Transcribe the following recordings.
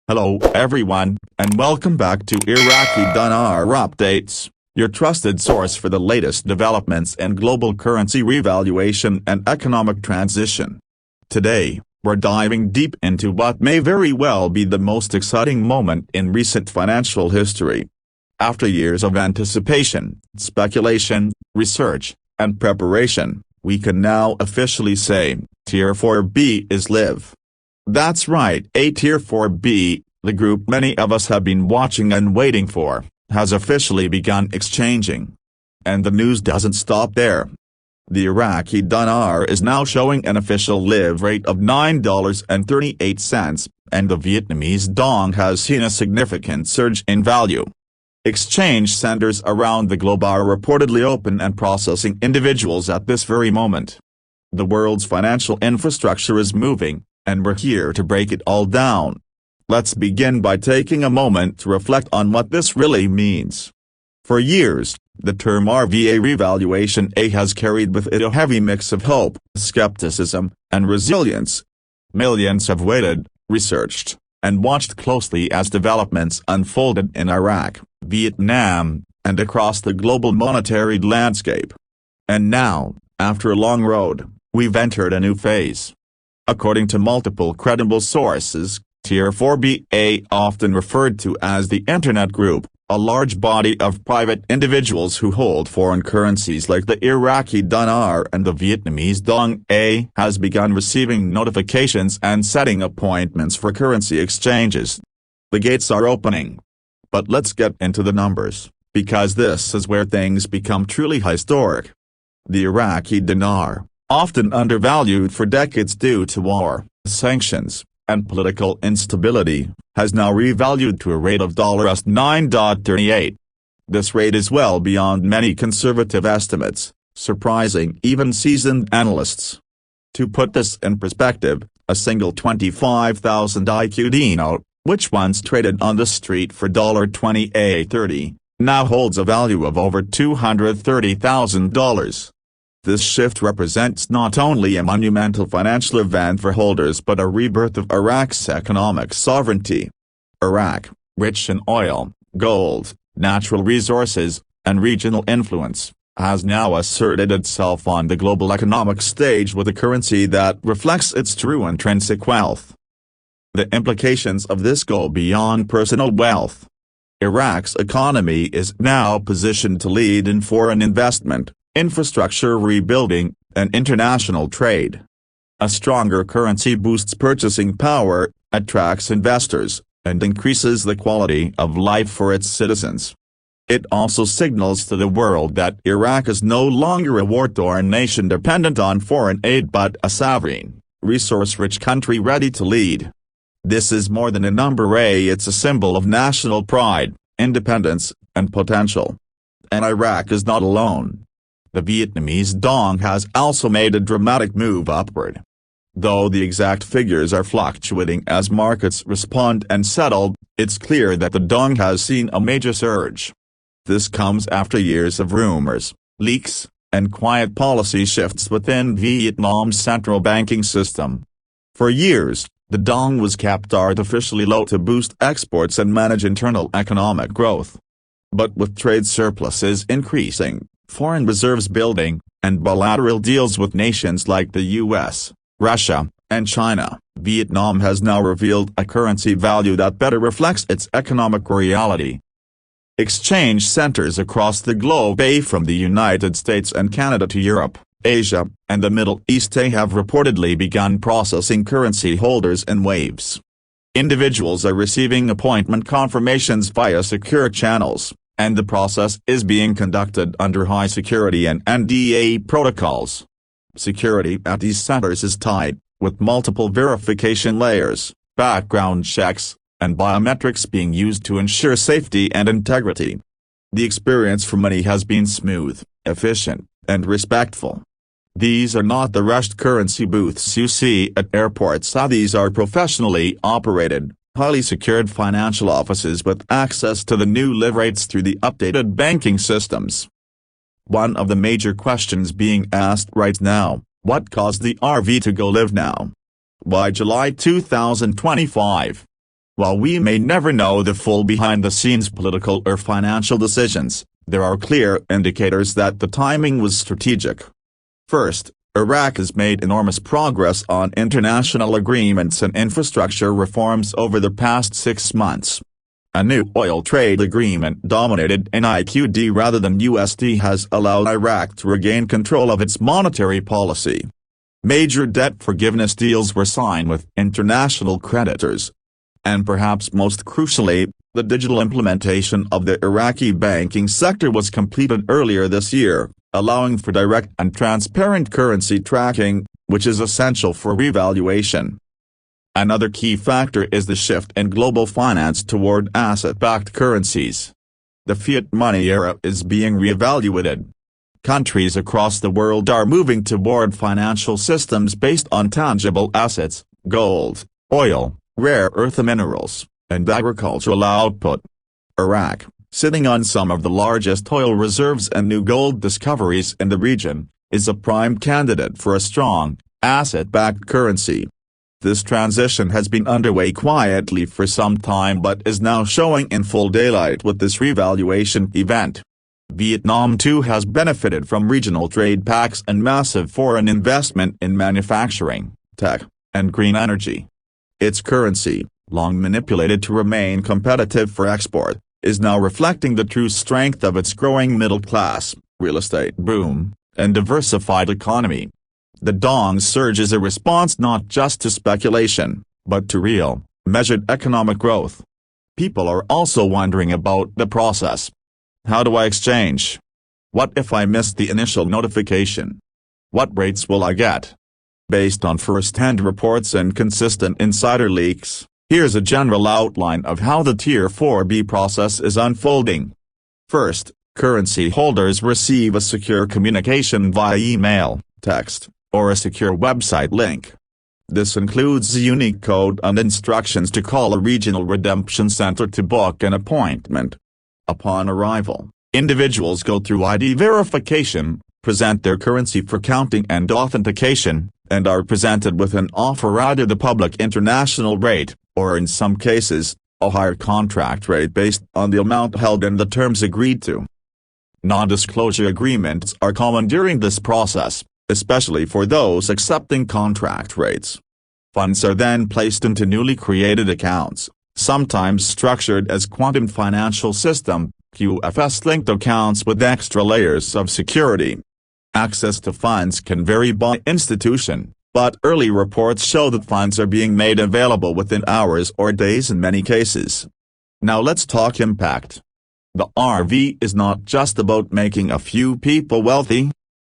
Hello everyone, and welcome back to Iraqi Dinar Updates, your trusted source for the latest developments in global currency revaluation and economic transition. Today, we're diving deep into what may very well be the most exciting moment in recent financial history. After years of anticipation, speculation, research, and preparation, we can now officially say, Tier 4B is live. That's right, a Tier 4B, the group many of us have been watching and waiting for, has officially begun exchanging. And the news doesn't stop there. The Iraqi dinar is now showing an official live rate of $9.38, and the Vietnamese Dong has seen a significant surge in value. Exchange centers around the globe are reportedly open and processing individuals at this very moment. The world's financial infrastructure is moving, and we're here to break it all down. Let's begin by taking a moment to reflect on what this really means. For years, the term RVA revaluation has carried with it a heavy mix of hope, skepticism, and resilience. Millions have waited, researched, and watched closely as developments unfolded in Iraq, Vietnam, and across the global monetary landscape. And now, after a long road, we've entered a new phase. According to multiple credible sources, Tier 4B, often referred to as the Internet Group, a large body of private individuals who hold foreign currencies like the Iraqi Dinar and the Vietnamese Dong, has begun receiving notifications and setting appointments for currency exchanges. The gates are opening. But let's get into the numbers, because this is where things become truly historic. The Iraqi dinar, often undervalued for decades due to war, sanctions, and political instability, has now revalued to a rate of $9.38. This rate is well beyond many conservative estimates, surprising even seasoned analysts. To put this in perspective, a single 25,000 IQD note, which once traded on the street for $28.30, now holds a value of over $230,000. This shift represents not only a monumental financial event for holders but a rebirth of Iraq's economic sovereignty. Iraq, rich in oil, gold, natural resources, and regional influence, has now asserted itself on the global economic stage with a currency that reflects its true intrinsic wealth. The implications of this go beyond personal wealth. Iraq's economy is now positioned to lead in foreign investment, infrastructure rebuilding, and international trade. A stronger currency boosts purchasing power, attracts investors, and increases the quality of life for its citizens. It also signals to the world that Iraq is no longer a war-torn nation dependent on foreign aid but a sovereign, resource-rich country ready to lead. This is more than a number, it's a symbol of national pride, independence, and potential. And Iraq is not alone. The Vietnamese Dong has also made a dramatic move upward. Though the exact figures are fluctuating as markets respond and settle, it's clear that the Dong has seen a major surge. This comes after years of rumors, leaks, and quiet policy shifts within Vietnam's central banking system. For years, the Dong was kept artificially low to boost exports and manage internal economic growth. But with trade surpluses increasing, foreign reserves building, and bilateral deals with nations like the US, Russia, and China, Vietnam has now revealed a currency value that better reflects its economic reality. Exchange centers across the globe, from the United States and Canada to Europe, Asia, and the Middle East, have reportedly begun processing currency holders in waves. Individuals are receiving appointment confirmations via secure channels, and the process is being conducted under high security and NDA protocols. Security at these centers is tight, with multiple verification layers, background checks, and biometrics being used to ensure safety and integrity. The experience for many has been smooth, efficient, and respectful. These are not the rushed currency booths you see at airports. These are professionally operated, highly secured financial offices with access to the new live rates through the updated banking systems. One of the major questions being asked right now, what caused the RV to go live now? Why July 2025? While we may never know the full behind-the-scenes political or financial decisions, there are clear indicators that the timing was strategic. First, Iraq has made enormous progress on international agreements and infrastructure reforms over the past 6 months. A new oil trade agreement dominated in IQD rather than USD has allowed Iraq to regain control of its monetary policy. Major debt forgiveness deals were signed with international creditors. And perhaps most crucially, the digital implementation of the Iraqi banking sector was completed earlier this year, allowing for direct and transparent currency tracking, which is essential for revaluation. Another key factor is the shift in global finance toward asset-backed currencies. The fiat money era is being reevaluated. Countries across the world are moving toward financial systems based on tangible assets, gold, oil, rare earth minerals, and agricultural output. Iraq, sitting on some of the largest oil reserves and new gold discoveries in the region, is a prime candidate for a strong, asset-backed currency. This transition has been underway quietly for some time but is now showing in full daylight with this revaluation event. Vietnam too has benefited from regional trade pacts and massive foreign investment in manufacturing, tech, and green energy. Its currency, long manipulated to remain competitive for export, is now reflecting the true strength of its growing middle class, real estate boom, and diversified economy. The Dong surge is a response not just to speculation, but to real, measured economic growth. People are also wondering about the process. How do I exchange? What if I miss the initial notification? What rates will I get? Based on first-hand reports and consistent insider leaks, here's a general outline of how the Tier 4B process is unfolding. First, currency holders receive a secure communication via email, text, or a secure website link. This includes a unique code and instructions to call a regional redemption center to book an appointment. Upon arrival, individuals go through ID verification, present their currency for counting and authentication, and are presented with an offer, either the public international rate, or in some cases, a higher contract rate based on the amount held and the terms agreed to. Non-disclosure agreements are common during this process, especially for those accepting contract rates. Funds are then placed into newly created accounts, sometimes structured as Quantum Financial System, QFS-linked accounts with extra layers of security. Access to funds can vary by institution, but early reports show that funds are being made available within hours or days in many cases. Now let's talk impact. The RV is not just about making a few people wealthy.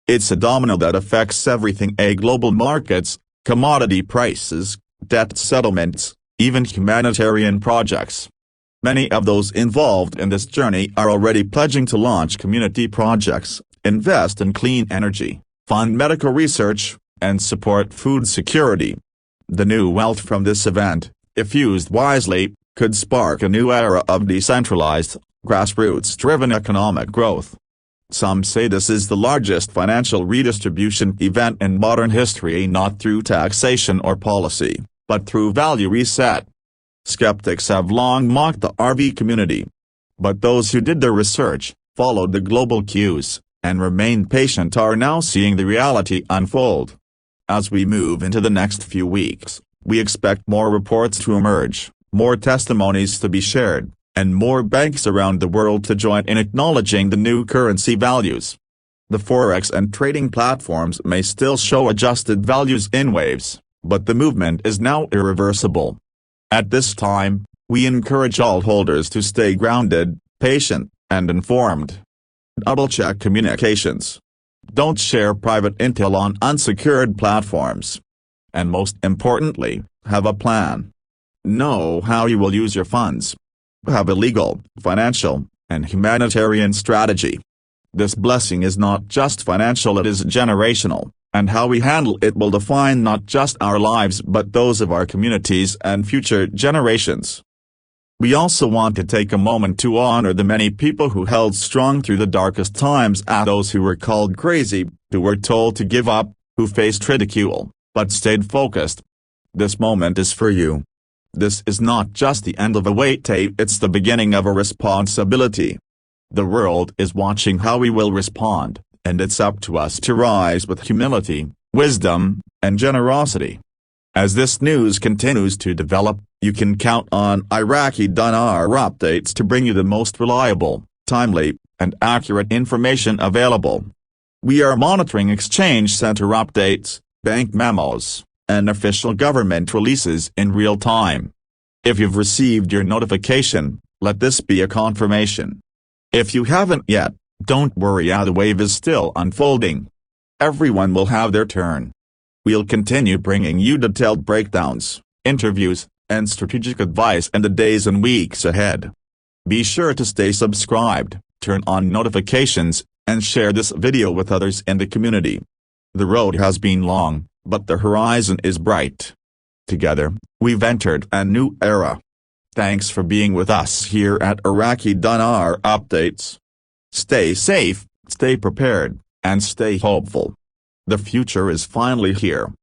It's a domino that affects everything: global markets, commodity prices, debt settlements, even humanitarian projects. Many of those involved in this journey are already pledging to launch community projects, invest in clean energy, fund medical research, and support food security. The new wealth from this event, if used wisely, could spark a new era of decentralized, grassroots-driven economic growth. Some say this is the largest financial redistribution event in modern history, not through taxation or policy, but through value reset. Skeptics have long mocked the RV community. But those who did their research, followed the global cues, and remained patient are now seeing the reality unfold. As we move into the next few weeks, we expect more reports to emerge, more testimonies to be shared, and more banks around the world to join in acknowledging the new currency values. The forex and trading platforms may still show adjusted values in waves, but the movement is now irreversible. At this time, we encourage all holders to stay grounded, patient, and informed. Double-check communications. Don't share private intel on unsecured platforms. And most importantly, have a plan. Know how you will use your funds. Have a legal, financial, and humanitarian strategy. This blessing is not just financial, it is generational, and how we handle it will define not just our lives but those of our communities and future generations. We also want to take a moment to honor the many people who held strong through the darkest times, and those who were called crazy, who were told to give up, who faced ridicule, but stayed focused. This moment is for you. This is not just the end of a wait tape, it's the beginning of a responsibility. The world is watching how we will respond, and it's up to us to rise with humility, wisdom, and generosity. As this news continues to develop, you can count on Iraqi Dinar Updates to bring you the most reliable, timely, and accurate information available. We are monitoring exchange center updates, bank memos, and official government releases in real time. If you've received your notification, let this be a confirmation. If you haven't yet, don't worry, the wave is still unfolding. Everyone will have their turn. We'll continue bringing you detailed breakdowns, interviews, and strategic advice in the days and weeks ahead. Be sure to stay subscribed, turn on notifications, and share this video with others in the community. The road has been long, but the horizon is bright. Together, we've entered a new era. Thanks for being with us here at Iraqi Dinar Updates. Stay safe, stay prepared, and stay hopeful. The future is finally here.